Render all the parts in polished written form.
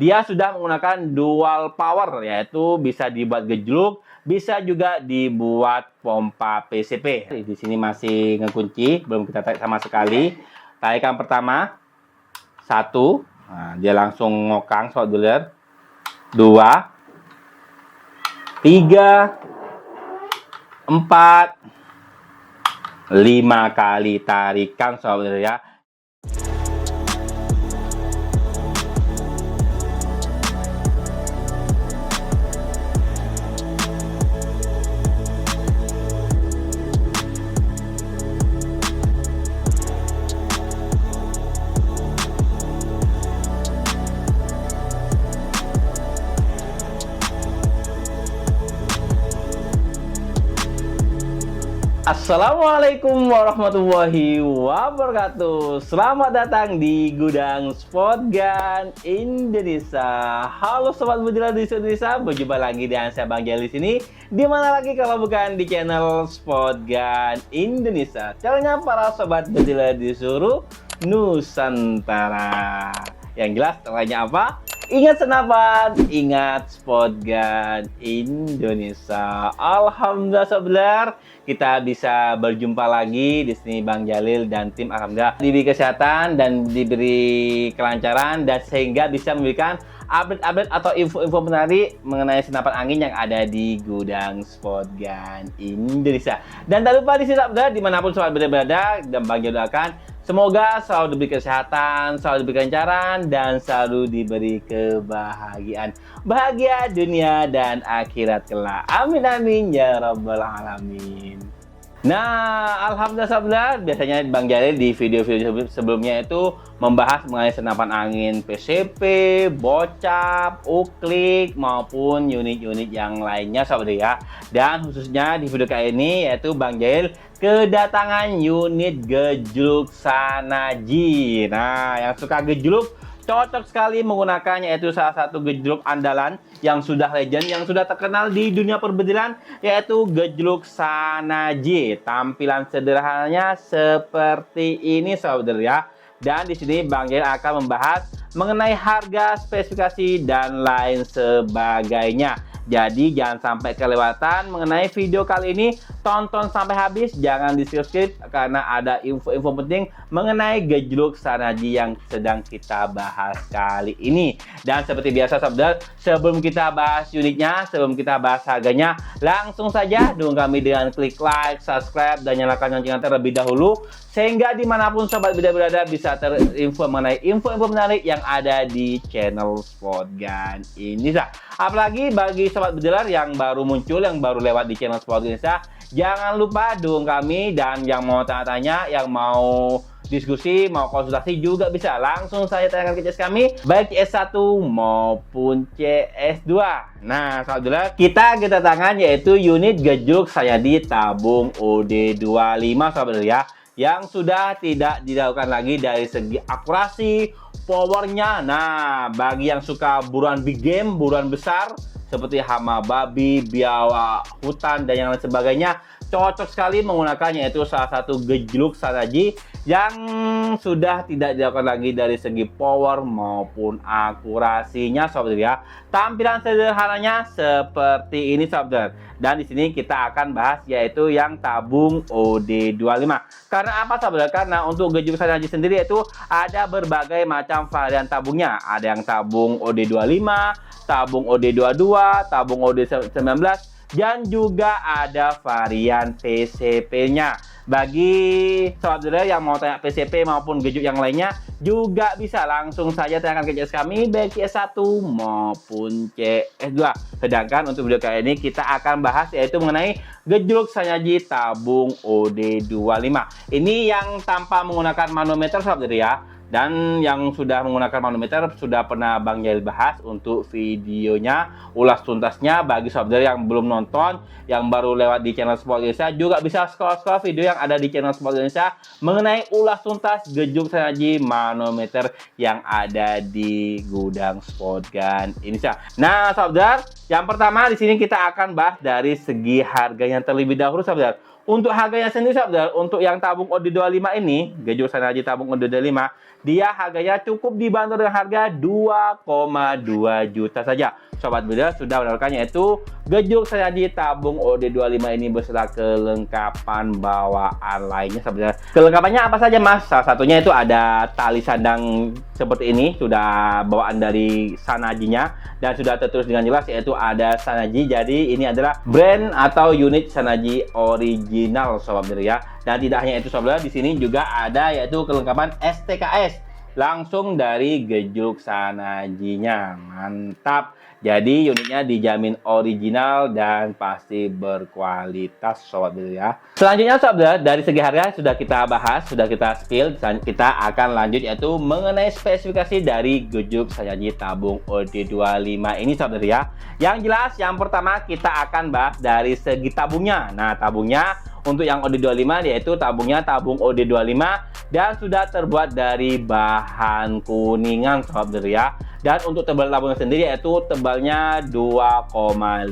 Dia sudah menggunakan dual power, yaitu bisa dibuat gejluk, bisa juga dibuat pompa PCP. Di sini masih ngekunci, belum kita tarik sama sekali. Tarikan pertama, 1, nah, dia langsung ngokang sobat bediler. 2, 3, 4, 5 kali tarikan sobat bediler ya. Assalamualaikum warahmatullahi wabarakatuh. Selamat datang di Gudang Sport Gun Indonesia. Halo sobat bediler di seluruh Indonesia, berjumpa lagi dengan saya Bang Jali sini. Di mana lagi kalau bukan di channel Sport Gun Indonesia, channelnya para sobat bediler di seluruh Nusantara. Yang jelas caranya apa? Ingat senapan, ingat Sport Gun Indonesia. Alhamdulillah sobat bediler, kita bisa berjumpa lagi di sini Bang Jalil dan tim. Alhamdulillah diberi kesehatan dan diberi kelancaran, dan sehingga bisa memberikan update-update atau info-info menarik mengenai senapan angin yang ada di Gudang Sport Gun Indonesia. Dan tak lupa di sini sobat bediler, dimanapun sobat bediler berada, dan Bang Jalil doakan semoga selalu diberi kesehatan, selalu diberi kelancaran, dan selalu diberi kebahagiaan. Bahagia dunia dan akhirat kelak. Amin amin ya rabbal alamin. Nah, alhamdulillah sahabat, biasanya Bang Jalil di video-video sebelumnya itu membahas mengenai senapan angin PCP, bocap, uklik, maupun unit-unit yang lainnya sahabat ya. Dan khususnya di video kali ini yaitu Bang Jalil kedatangan unit gejluk Sanaji. Nah, yang suka gejluk cocok sekali menggunakannya, yaitu salah satu gejluk andalan yang sudah legend, yang sudah terkenal di dunia perbedilan, yaitu gejluk Sanaji. Tampilan sederhananya seperti ini saudara ya. Dan di sini Bang Jalil akan membahas mengenai harga, spesifikasi, dan lain sebagainya. Jadi jangan sampai kelewatan mengenai video kali ini, tonton sampai habis, jangan di skip karena ada info-info penting mengenai gejluk Sanaji yang sedang kita bahas kali ini. Dan seperti biasa sahabat, sebelum kita bahas unitnya, sebelum kita bahas harganya, langsung saja dukung kami dengan klik like, subscribe, dan nyalakan loncengnya terlebih dahulu, sehingga dimanapun sobat bediler berada bisa terinfo mengenai info-info menarik yang ada di channel Sport Gun Indonesia. Apalagi bagi sobat bediler yang baru muncul, yang baru lewat di channel Sport Indonesia, jangan lupa dukung kami. Dan yang mau tanya-tanya, yang mau diskusi, mau konsultasi juga bisa langsung saya tanyakan ke CS kami, baik CS1 maupun CS2. Nah, sobat bediler, kita kedatangan yaitu unit gejluk Sanaji tabung OD25 sobat bediler ya, yang sudah tidak diragukan lagi dari segi akurasi, powernya. Nah, bagi yang suka buruan big game, buruan besar seperti hama babi, biawak hutan, dan yang lain sebagainya, cocok sekali menggunakannya, yaitu salah satu gejluk Sanaji yang sudah tidak dilakukan lagi dari segi power maupun akurasinya sobat ya. Tampilan sederhananya seperti ini sobat. Dan di sini kita akan bahas yaitu yang tabung OD25. Karena apa sobat? Karena untuk gejluk Sanaji sendiri itu ada berbagai macam varian tabungnya. Ada yang tabung OD25, tabung OD22, tabung OD19, dan juga ada varian PCP-nya. Bagi sobat bediler yang mau tanya PCP maupun gejluk yang lainnya, juga bisa langsung saja tanyakan ke CS kami, baik CS1 maupun CS2. Sedangkan untuk video kali ini kita akan bahas yaitu mengenai gejluk Sanaji tabung OD25. Ini yang tanpa menggunakan manometer sobat bediler ya. Dan yang sudah menggunakan manometer sudah pernah Bang Jalil bahas untuk videonya, ulas tuntasnya. Bagi sobat bediler yang belum nonton, yang baru lewat di channel Sport Indonesia, juga bisa scroll video yang ada di channel Sport Indonesia mengenai ulas tuntas gejluk Sanaji manometer yang ada di Gudang Sport Gun Indonesia. Nah sobat bediler, yang pertama di sini kita akan bahas dari segi harganya terlebih dahulu sobat bediler. Untuk harganya sendiri saudara, untuk yang tabung OD25 ini, Gejluk Sanaji tabung OD25, dia harganya cukup dibanderol dengan harga 2,2 juta saja. Sobat Builder sudah mendapatkannya, yaitu Gejluk Sanaji tabung OD25 ini beserta kelengkapan bawaan lainnya saudara. Kelengkapannya apa saja Mas? Salah satunya itu ada tali sandang seperti ini, sudah bawaan dari Sanajinya dan sudah tertulis dengan jelas yaitu ada Sanaji. Jadi ini adalah brand atau unit Sanaji original sobat Builder ya. Dan tidak hanya itu sobat Builder, di sini juga ada yaitu kelengkapan STKS langsung dari Gejluk Sanajinya. Mantap. Jadi unitnya dijamin original dan pasti berkualitas sobat Builder ya. Selanjutnya sobat Builder, dari segi harga sudah kita bahas, sudah kita spill. Kita akan lanjut yaitu mengenai spesifikasi dari Gejluk Sanaji tabung OD25 ini sobat Builder ya. Yang jelas yang pertama kita akan bahas dari segi tabungnya. Nah, tabungnya untuk yang OD25 yaitu tabungnya tabung OD25 dan sudah terbuat dari bahan kuningan sobat Builder ya. Dan untuk tebal tabungnya sendiri yaitu tebalnya 2,5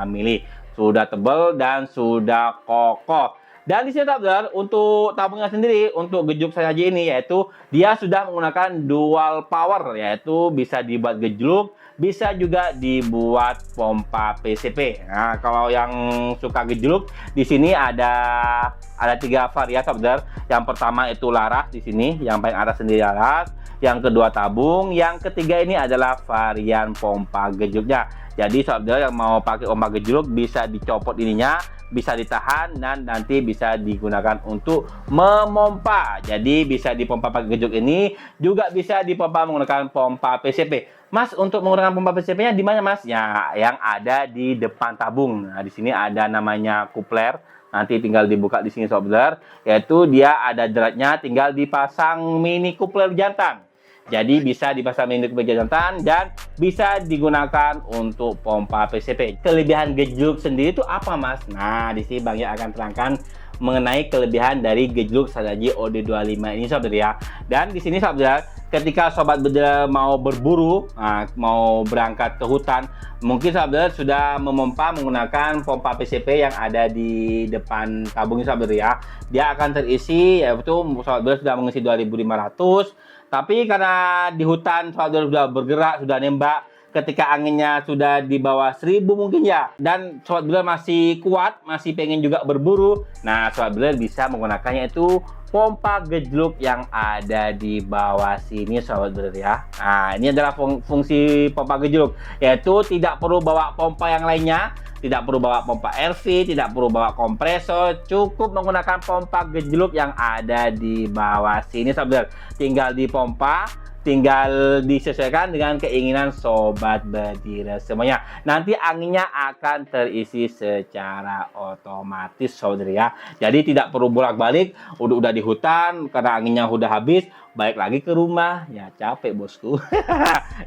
mili. Sudah tebal dan sudah kokoh. Dan di sini sobat Builder, untuk tabungnya sendiri untuk Gejluk Sanaji ini yaitu dia sudah menggunakan dual power, yaitu bisa dibuat gejluk, bisa juga dibuat pompa PCP. Nah, kalau yang suka gejluk, di sini ada 3 varian sobat Builder. Yang pertama itu laras di sini, yang paling atas sendiri laras. Yang kedua tabung, yang ketiga ini adalah varian pompa gejluknya. Jadi sobat Builder yang mau pakai pompa gejluk bisa dicopot ininya, bisa ditahan dan nanti bisa digunakan untuk memompa. Jadi bisa dipompa pakai gejluk ini, juga bisa dipompa menggunakan pompa PCP. Mas, untuk menggunakan pompa PCP-nya di mana Mas? Ya, yang ada di depan tabung. Nah, di sini ada namanya kupler. Nanti tinggal dibuka di sini sobat Builder, yaitu dia ada dratnya, tinggal dipasang mini kupler jantan. Jadi bisa dipasang mini kupler jantan dan bisa digunakan untuk pompa PCP. Kelebihan Gejluk sendiri itu apa Mas? Nah, di sini Bang Ya akan terangkan mengenai kelebihan dari Gejluk Sanaji OD25 ini sobat Builder ya. Dan di sini sobat Builder, ketika sobat Builder mau berburu, mau berangkat ke hutan, mungkin sobat Builder sudah memompa menggunakan pompa PCP yang ada di depan tabungnya sobat Builder ya. Dia akan terisi, yaitu sobat Builder sudah mengisi 2.500. Tapi karena di hutan sobat Builder sudah bergerak, sudah nembak, ketika anginnya sudah di bawah 1000 mungkin ya, dan sobat Builder masih kuat, masih pengen juga berburu, nah sobat Builder bisa menggunakannya itu pompa gejluk yang ada di bawah sini sobat Builder ya. Nah, ini adalah fungsi pompa gejluk, yaitu tidak perlu bawa pompa yang lainnya, tidak perlu bawa pompa RV, tidak perlu bawa kompresor, cukup menggunakan pompa gejluk yang ada di bawah sini sobat Builder. Tinggal dipompa, tinggal disesuaikan dengan keinginan sobat Builder semuanya. Nanti anginnya akan terisi secara otomatis sobat ya. Jadi tidak perlu bolak-balik, udah di hutan karena anginnya udah habis, balik lagi ke rumah, ya capek bosku.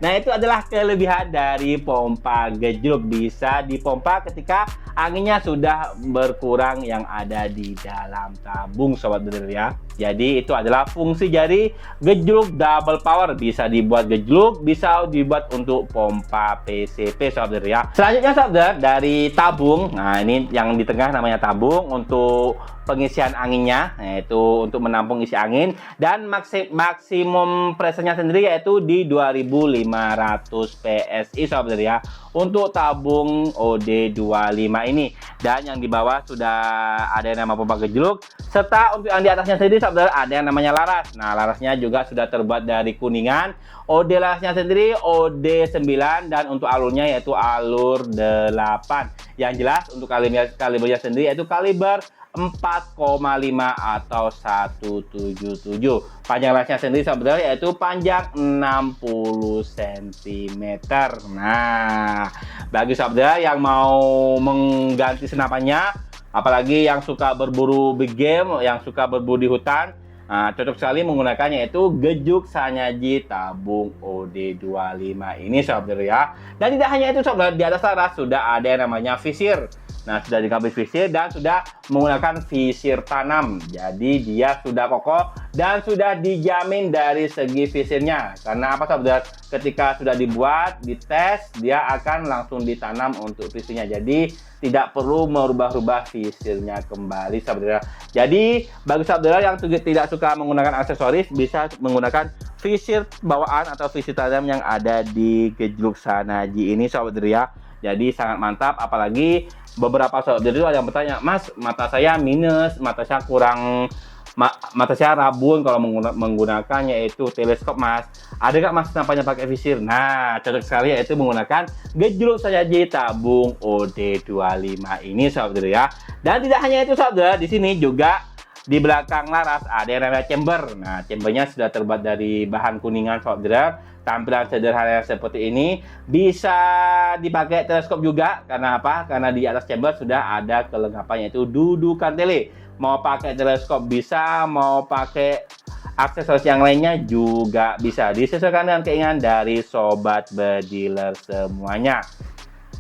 Nah, itu adalah kelebihan dari pompa gejluk. Bisa dipompa ketika anginnya sudah berkurang yang ada di dalam tabung sobat Builder ya. Jadi itu adalah fungsi dari gejluk double power. Bisa dibuat gejluk, bisa dibuat untuk pompa PCP sobat Builder ya. Selanjutnya sobat Builder, dari tabung. Nah, ini yang di tengah namanya tabung untuk pengisian anginnya, yaitu untuk menampung isi angin, dan maksimum pressure-nya sendiri yaitu di 2500 PSI sobat Builder ya untuk tabung OD25 ini. Dan yang di bawah sudah ada yang nama pompa gejluk, serta untuk yang di atasnya sendiri sobat Builder ada yang namanya laras. Nah, larasnya juga sudah terbuat dari kuningan. OD larasnya sendiri OD9 dan untuk alurnya yaitu alur 8. Yang jelas untuk kalibernya sendiri yaitu kaliber 4,5 atau 177. Panjang lasnya sendiri sebenarnya yaitu panjang 60 cm. Nah, bagi saudara yang mau mengganti senapannya, apalagi yang suka berburu big game, yang suka berburu di hutan, nah, cocok sekali menggunakannya yaitu Gejluk Sanaji tabung OD25 ini saudara ya. Dan tidak hanya itu saudara, di atas laras sudah ada yang namanya visir. Nah, sudah dilengkapi visir dan sudah menggunakan visir tanam. Jadi dia sudah kokoh dan sudah dijamin dari segi visirnya. Karena apa saudara? Ketika sudah dibuat, dites, dia akan langsung ditanam untuk visirnya. Jadi tidak perlu merubah-rubah visirnya kembali saudara. Jadi bagi saudara yang tidak suka menggunakan aksesoris, bisa menggunakan visir bawaan atau visir tanam yang ada di gejluk Shanaji ini saudara ya. Jadi sangat mantap, apalagi beberapa saudara yang bertanya, Mas, mata saya minus, mata saya kurang, mata saya rabun kalau menggunakannya yaitu teleskop, Mas. Ada nggak Mas nampaknya pakai visir? Nah, cocok sekali yaitu menggunakan gejluk Shanaji tabung OD25 ini saudara ya. Dan tidak hanya itu saudara, di sini juga di belakang laras ada yang namanya chamber. Nah, chambernya sudah terbuat dari bahan kuningan saudara. Tampilan sederhana seperti ini bisa dipakai teleskop juga. Karena apa? Karena di atas chamber sudah ada kelengkapan yaitu dudukan tele. Mau pakai teleskop bisa, mau pakai aksesoris yang lainnya juga bisa. Disesuaikan dengan keinginan dari sobat bediler semuanya.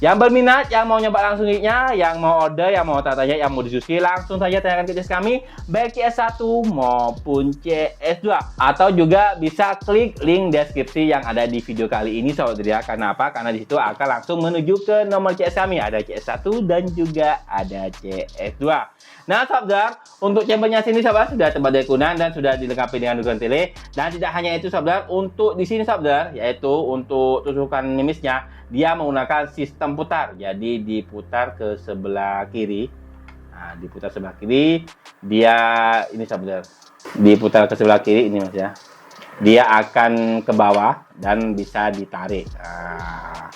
Yang berminat, yang mau nyoba langsung gignya, yang mau order, yang mau tanya, yang mau disusi, langsung saja tanyakan ke kami, baik CS1 maupun CS2. Atau juga bisa klik link deskripsi yang ada di video kali ini saudara. Karena apa? Karena di situ akan langsung menuju ke nomor CS kami. Ada CS1 dan juga ada CS2. Nah saudara, untuk chambernya sini saudara sudah terbuat dari kuningan dan sudah dilengkapi dengan dudukan tele. Dan tidak hanya itu saudara, untuk di sini saudara, yaitu untuk tusukan nimisnya, dia menggunakan sistem putar. Jadi diputar ke sebelah kiri. Nah, diputar sebelah kiri. Dia ini saudara. Diputar ke sebelah kiri ini Mas ya. Dia akan ke bawah dan bisa ditarik. Nah,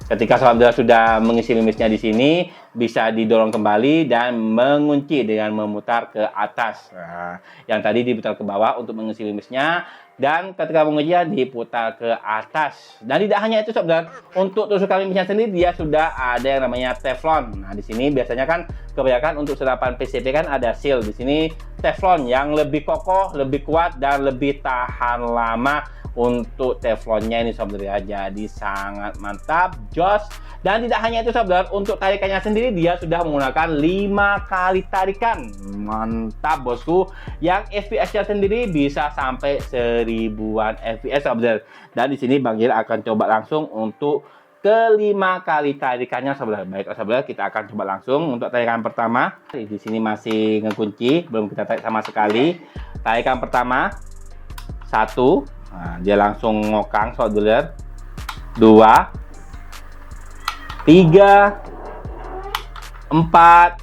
ketika saudara sudah mengisi limitnya di sini, bisa didorong kembali dan mengunci dengan memutar ke atas. Nah, yang tadi diputar ke bawah untuk mengisi limitnya. Dan ketika mengujinya diputar ke atas. Dan tidak hanya itu saudara, untuk tusukan limitnya sendiri dia sudah ada yang namanya teflon. Nah, di sini biasanya kan kebanyakan untuk senapan PCP kan ada seal. Di sini teflon yang lebih kokoh, lebih kuat dan lebih tahan lama untuk teflonnya ini saudara ya. Jadi sangat mantap, jos. Dan tidak hanya itu saudara, untuk tarikannya sendiri dia sudah menggunakan 5 kali tarikan. Mantap bosku. Yang FPS-nya sendiri bisa sampai 1000-an FPS saudara. Dan di sini Bang Gil akan coba langsung untuk ke-5 kali tarikannya saudara. Baik saudara, kita akan coba langsung untuk tarikan pertama. Di sini masih ngekunci, belum kita tarik sama sekali. Tarikan pertama 1. Nah, dia langsung ngokang saudara. 2, 3, 4,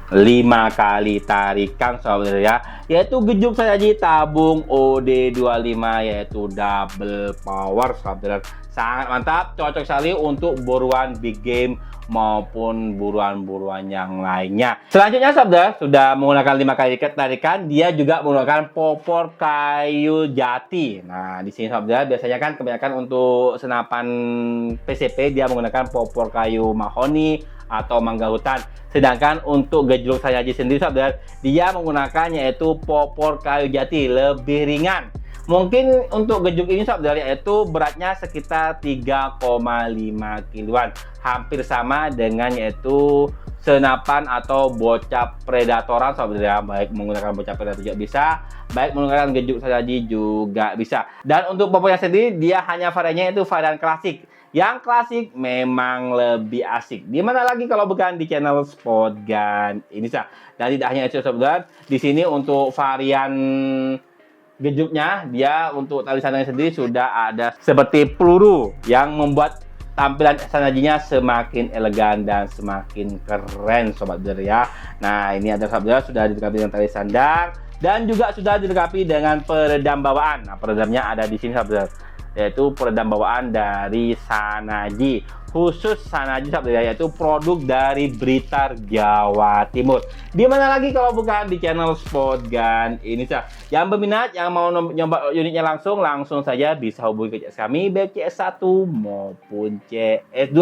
5 kali tarikan saudara ya. Yaitu gejluk Shanaji tabung OD25 yaitu double power saudara. Sangat mantap, cocok sekali untuk buruan big game maupun buruan-buruan yang lainnya. Selanjutnya saudara, sudah menggunakan 5 kali tarikan, dia juga menggunakan popor kayu jati. Nah, di sini saudara biasanya kan kebanyakan untuk senapan PCP dia menggunakan popor kayu mahoni atau mangga hutan. Sedangkan untuk gejluk Shanaji sendiri saudara, dia menggunakan yaitu popor kayu jati, lebih ringan. Mungkin untuk gejluk ini saudara yaitu beratnya sekitar 3,5 kiloan. Hampir sama dengan yaitu senapan atau bocap predatoran saudara. Baik menggunakan bocap predator juga bisa, baik menggunakan gejluk Shanaji juga bisa. Dan untuk popornya sendiri dia hanya variannya itu varian klasik. Yang klasik memang lebih asik. Dimana lagi kalau bukan di channel Sport Gun Indonesia. Dan tidak hanya itu saudara, di sini untuk varian gejluknya dia untuk tali sananya sendiri sudah ada seperti peluru yang membuat tampilan Shanaji-nya semakin elegan dan semakin keren sobat bediler ya. Nah, ini ada saudara sudah dilengkapi dengan tali sandang dan juga sudah dilengkapi dengan peredam bawaan. Nah, peredamnya ada di sini saudara, yaitu peredam bawaan dari Shanaji. Khusus Shanaji saudara, yaitu produk dari Blitar, Jawa Timur. Di mana lagi kalau bukan di channel Sport Gun Indonesia. Yang berminat, yang mau nyoba unitnya langsung saja bisa hubungi ke CS kami, baik CS1 maupun CS2.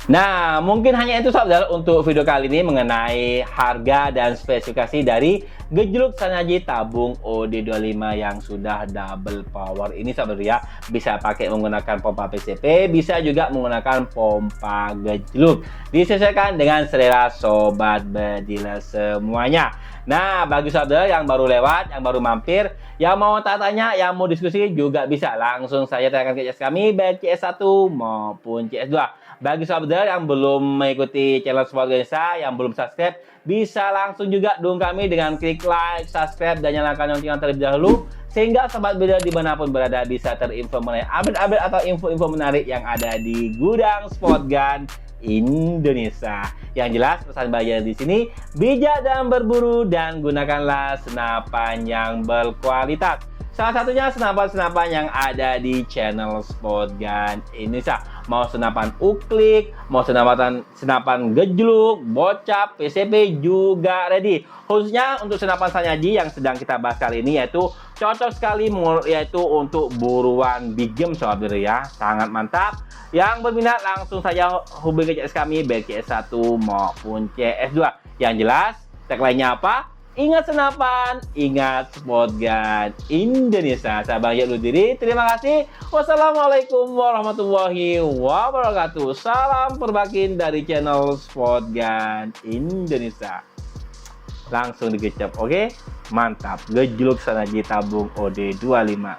Nah, mungkin hanya itu saja untuk video kali ini mengenai harga dan spesifikasi dari gejluk Sanyaji tabung OD25 yang sudah double power ini sahabat ya. Bisa pakai menggunakan pompa PCP, bisa juga menggunakan pompa gejluk. Disesuaikan dengan selera sobat bediler semuanya. Nah, bagi saudara yang baru lewat, yang baru mampir, yang mau tanya, yang mau diskusi juga bisa langsung saja tanyakan ke CS kami baik CS1 maupun CS2. Bagi saudara yang belum mengikuti channel Sport Ganesha, yang belum subscribe, bisa langsung juga dukung kami dengan klik like, subscribe, dan nyalakan lonceng terlebih dahulu, sehingga sobat bediler dimanapun berada bisa terinfo mengenai update-update atau info-info menarik yang ada di gudang Sport Gun Indonesia. Yang jelas pesan bayar di sini bijak dalam berburu dan gunakanlah senapan yang berkualitas. Salah satunya senapan-senapan yang ada di channel Sport Gun Indonesia. Mau senapan uklik, mau senapan gejluk, bocap, PCP juga ready. Khususnya untuk senapan Sanyaji yang sedang kita bahas kali ini yaitu cocok sekali yaitu untuk buruan big game sobat ya. Sangat mantap. Yang berminat langsung saja hubungi CS kami baik CS1 maupun CS2. Yang jelas tagline-nya apa? Ingat senapan, ingat Sport Gun Indonesia. Saya Bang Yuk diri. Terima kasih. Wassalamualaikum warahmatullahi wabarakatuh. Salam perbakin dari channel Sport Gun Indonesia. Langsung digecap, oke? Mantap. Gejluk Sanyaji tabung OD25.